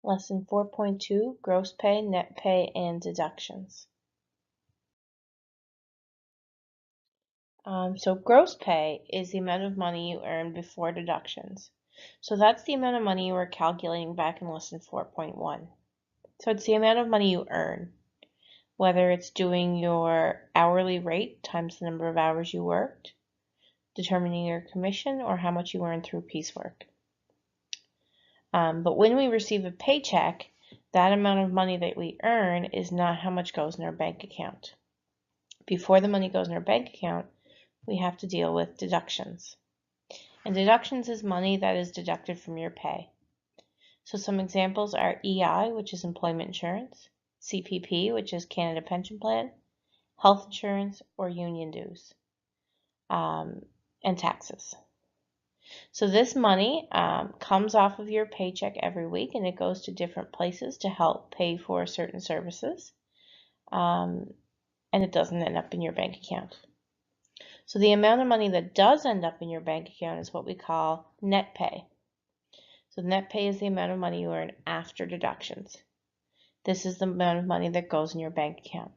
Lesson 4.2, Gross Pay, Net Pay, and Deductions. So gross pay is the amount of money you earn before deductions. So that's the amount of money you were calculating back in lesson 4.1. So it's the amount of money you earn, whether it's doing your hourly rate times the number of hours you worked, determining your commission, or how much you earn through piecework. But when we receive a paycheck, that amount of money that we earn is not how much goes in our bank account. Before the money goes in our bank account, we have to deal with deductions. And deductions is money that is deducted from your pay. So some examples are EI, which is employment insurance, CPP, which is Canada Pension Plan, health insurance, or union dues, and taxes. So this money comes off of your paycheck every week, and it goes to different places to help pay for certain services, and it doesn't end up in your bank account. So the amount of money that does end up in your bank account is what we call net pay. So net pay is the amount of money you earn after deductions. This is the amount of money that goes in your bank account.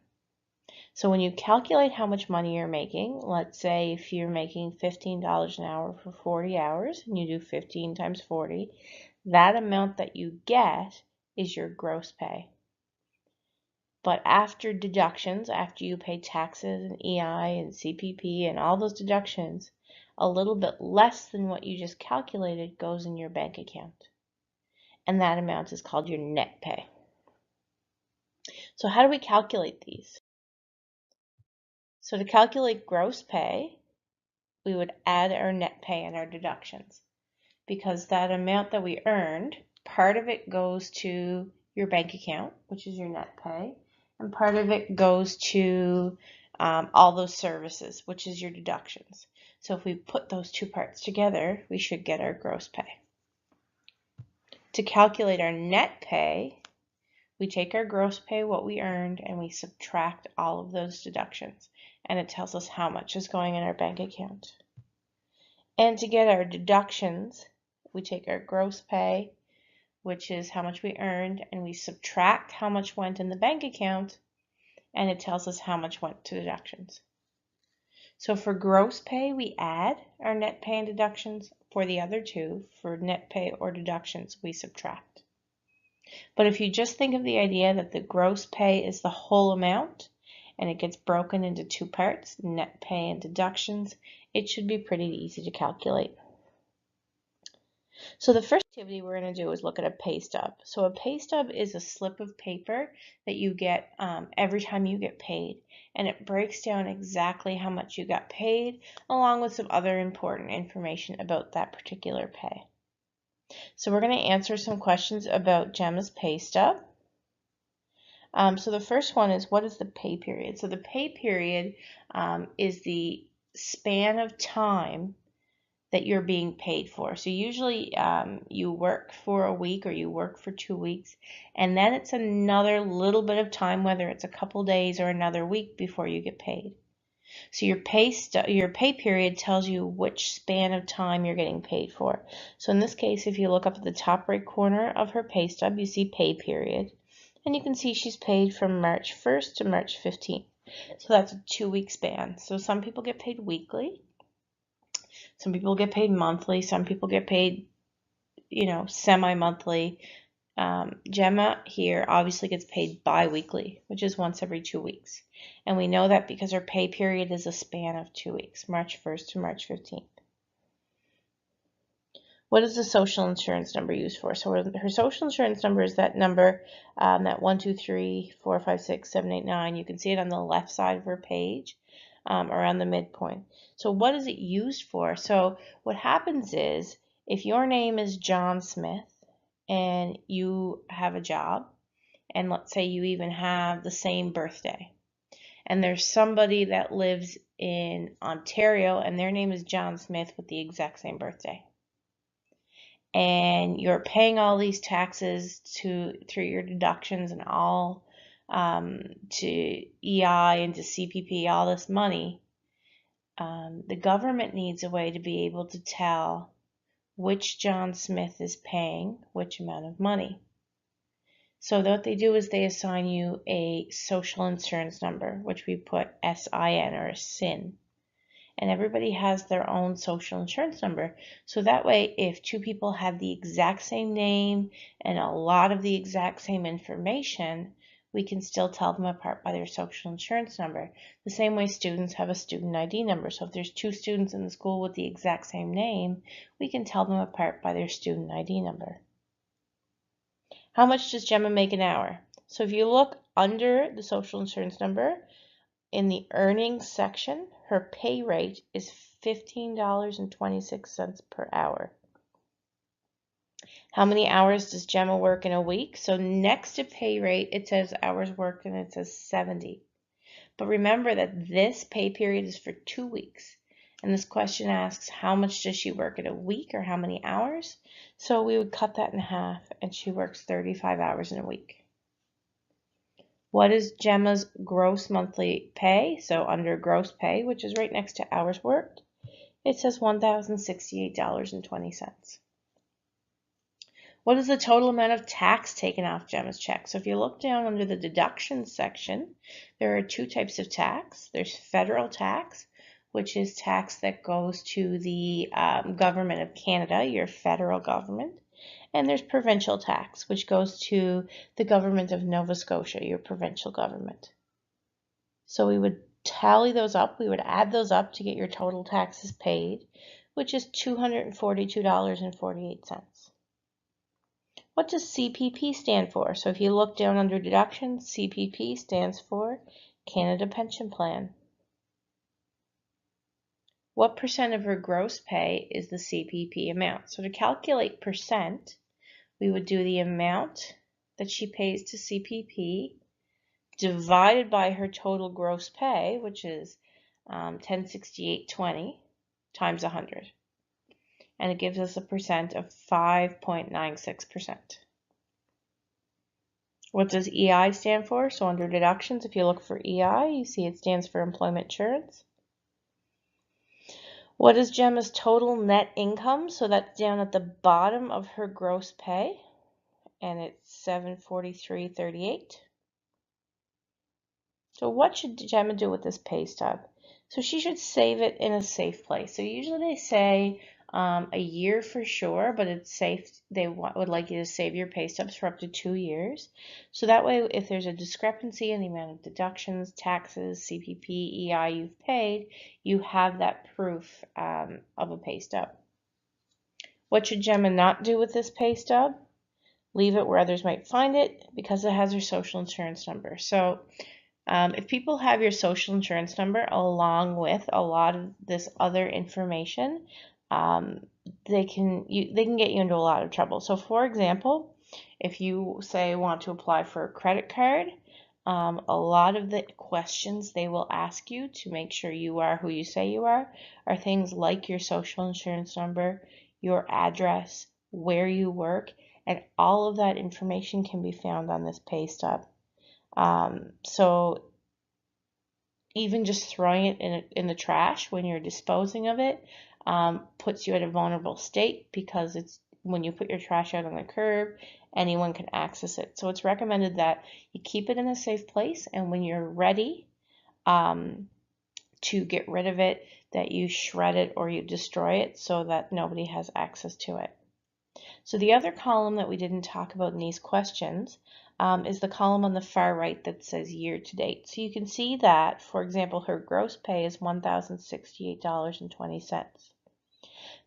So when you calculate how much money you're making, let's say if you're making $15 an hour for 40 hours and you do 15 times 40, that amount that you get is your gross pay. But after deductions, after you pay taxes and EI and CPP and all those deductions, a little bit less than what you just calculated goes in your bank account. And that amount is called your net pay. So how do we calculate these? So to calculate gross pay, we would add our net pay and our deductions, because that amount that we earned, part of it goes to your bank account, which is your net pay, and part of it goes to all those services, which is your deductions. So if we put those two parts together, we should get our gross pay. To calculate our net pay, we take our gross pay, what we earned, and we subtract all of those deductions, and it tells us how much is going in our bank account. And to get our deductions, we take our gross pay, which is how much we earned, and we subtract how much went in the bank account, and it tells us how much went to deductions. So for gross pay, we add our net pay and deductions. For the other two, for net pay or deductions, we subtract. But if you just think of the idea that the gross pay is the whole amount, and it gets broken into two parts, net pay and deductions, it should be pretty easy to calculate. So the first activity we're going to do is look at a pay stub. So a pay stub is a slip of paper that you get every time you get paid, and it breaks down exactly how much you got paid, along with some other important information about that particular pay. So we're going to answer some questions about Gemma's pay stub. So the first one is, what is the pay period? So the pay period is the span of time that you're being paid for. So usually you work for a week or you work for 2 weeks, and then it's another little bit of time, whether it's a couple days or another week, before you get paid. So your pay period tells you which span of time you're getting paid for. So in this case, if you look up at the top right corner of her pay stub, you see pay period, and you can see she's paid from March 1st to March 15th. So that's a 2-week span. So some people get paid weekly. Some people get paid monthly. Some people get paid, semi-monthly. Gemma here obviously gets paid bi-weekly, which is once every 2 weeks. And we know that because her pay period is a span of 2 weeks, March 1st to March 15th. What is the social insurance number used for? So her social insurance number is that number, that 1, 2, 3, 4, 5, 6, 7, 8, 9. You can see it on the left side of her page. Around the midpoint. So what is it used for? So what happens is, if your name is John Smith and you have a job, and let's say you even have the same birthday, and there's somebody that lives in Ontario and their name is John Smith with the exact same birthday, and you're paying all these taxes through your deductions and all to EI and to CPP, all this money, the government needs a way to be able to tell which John Smith is paying which amount of money. So what they do is they assign you a social insurance number, which we put SIN or SIN. And everybody has their own social insurance number. So that way, if two people have the exact same name and a lot of the exact same information, we can still tell them apart by their social insurance number. The same way students have a student ID number. So if there's two students in the school with the exact same name, we can tell them apart by their student ID number. How much does Gemma make an hour? So if you look under the social insurance number, in the earnings section, her pay rate is $15.26 per hour. How many hours does Gemma work in a week? So next to pay rate, it says hours worked and it says 70. But remember that this pay period is for 2 weeks. And this question asks how much does she work in a week or how many hours? So we would cut that in half and she works 35 hours in a week. What is Gemma's gross monthly pay? So under gross pay, which is right next to hours worked, it says $1,068.20. What is the total amount of tax taken off Gemma's check? So if you look down under the deductions section, there are two types of tax. There's federal tax, which is tax that goes to the government of Canada, your federal government. And there's provincial tax, which goes to the government of Nova Scotia, your provincial government. So we would tally those up. We would add those up to get your total taxes paid, which is $242.48. What does CPP stand for? So if you look down under deductions, CPP stands for Canada Pension Plan. What percent of her gross pay is the CPP amount? So to calculate percent, we would do the amount that she pays to CPP divided by her total gross pay, which is $1,068.20 times 100. And it gives us a percent of 5.96%. What does EI stand for? So under deductions, if you look for EI, you see it stands for employment insurance. What is Gemma's total net income? So that's down at the bottom of her gross pay, and it's $743.38. So what should Gemma do with this pay stub? So she should save it in a safe place. So usually they say a year for sure, but it's safe. They would like you to save your pay stubs for up to 2 years. So that way, if there's a discrepancy in the amount of deductions, taxes, CPP, EI you've paid, you have that proof of a pay stub. What should Gemma not do with this pay stub? Leave it where others might find it because it has her social insurance number. So if people have your social insurance number along with a lot of this other information, they can get you into a lot of trouble. So for example, if you say want to apply for a credit card, a lot of the questions they will ask you to make sure you are who you say you are things like your social insurance number, your address, where you work, and all of that information can be found on this pay stub. So even just throwing it in the trash when you're disposing of it puts you at a vulnerable state because it's when you put your trash out on the curb, anyone can access it. So it's recommended that you keep it in a safe place, and when you're ready to get rid of it, that you shred it or you destroy it so that nobody has access to it. So the other column that we didn't talk about in these questions is the column on the far right that says year to date. So you can see that, for example, her gross pay is $1,068.20.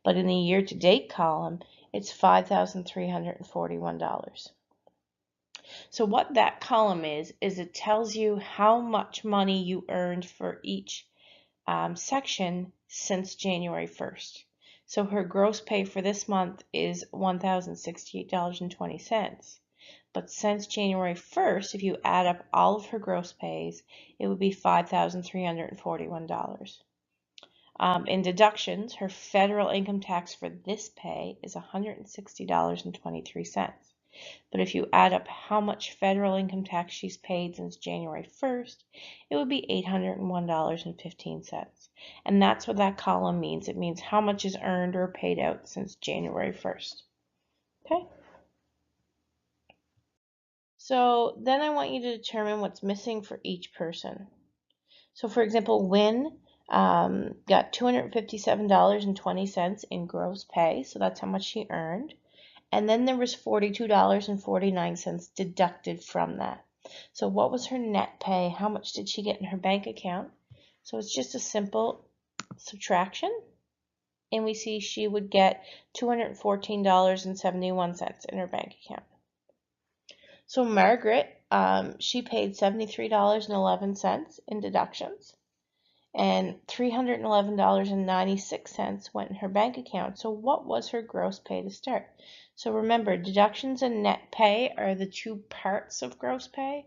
But in the year to date column, it's $5,341. So what that column is it tells you how much money you earned for each section since January 1st. So her gross pay for this month is $1,068.20. But since January 1st, if you add up all of her gross pays, it would be $5,341. In deductions, her federal income tax for this pay is $160.23. But if you add up how much federal income tax she's paid since January 1st, it would be $801.15. And that's what that column means. It means how much is earned or paid out since January 1st. Okay? So then I want you to determine what's missing for each person. So for example, Wynn got $257.20 in gross pay, so that's how much she earned. And then there was $42.49 deducted from that. So what was her net pay? How much did she get in her bank account? So it's just a simple subtraction. And we see she would get $214.71 in her bank account. So Margaret, she paid $73.11 in deductions, and $311.96 went in her bank account. So what was her gross pay to start? So remember, deductions and net pay are the two parts of gross pay.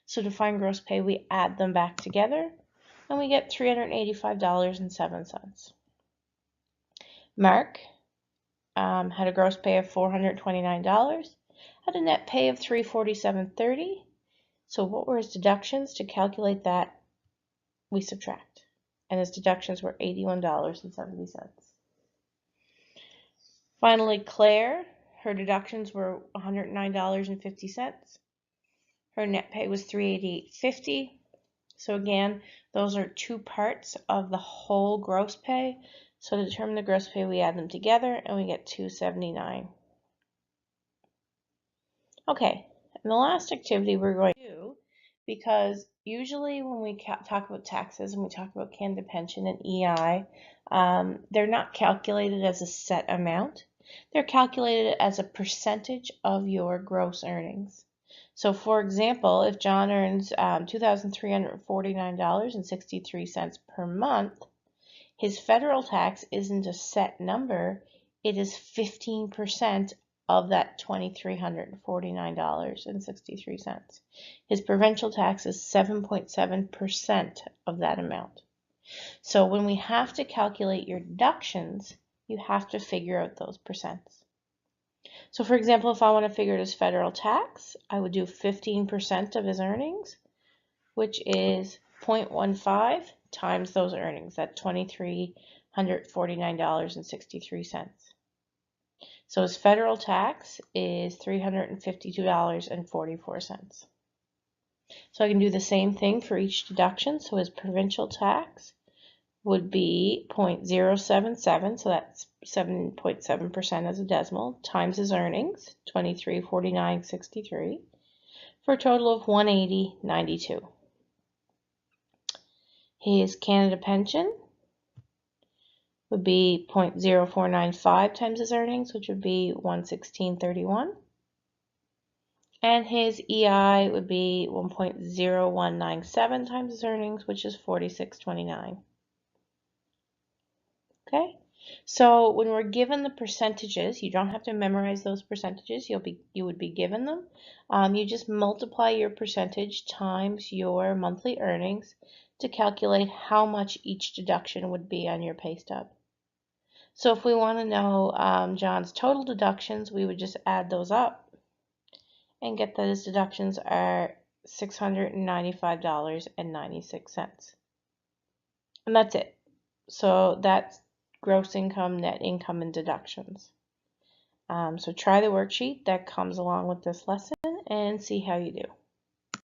So to find gross pay, we add them back together, and we get $385.07. Mark had a gross pay of $429, had a net pay of $347.30. So what were his deductions? To calculate that, we subtract. And his deductions were $81.70. Finally, Claire, her deductions were $109.50. Her net pay was $388.50. So again, those are two parts of the whole gross pay. So to determine the gross pay, we add them together and we get $279. Okay, and the last activity we're going to do, because usually when we talk about taxes and we talk about Canada Pension and EI, they're not calculated as a set amount. They're calculated as a percentage of your gross earnings. So for example, if John earns $2,349.63 per month, his federal tax isn't a set number, it is 15% of that $2,349.63. His provincial tax is 7.7% of that amount. So when we have to calculate your deductions, you have to figure out those percents. So for example, if I want to figure out his federal tax, I would do 15% of his earnings, which is 0.15 times those earnings at $2,349.63. So his federal tax is $352.44. So I can do the same thing for each deduction. So his provincial tax would be 0.077, so that's 7.7% as a decimal, times his earnings, $2,349.63, for a total of $180.92. His Canada Pension would be 0.0495 times his earnings, which would be $116.31. And his EI would be 1.0197 times his earnings, which is $46.29. Okay, so when we're given the percentages, you don't have to memorize those percentages. You would be given them. You just multiply your percentage times your monthly earnings to calculate how much each deduction would be on your pay stub. So if we want to know John's total deductions, we would just add those up and get that his deductions are $695.96. And that's it. So that's gross income, net income, and deductions. So try the worksheet that comes along with this lesson and see how you do.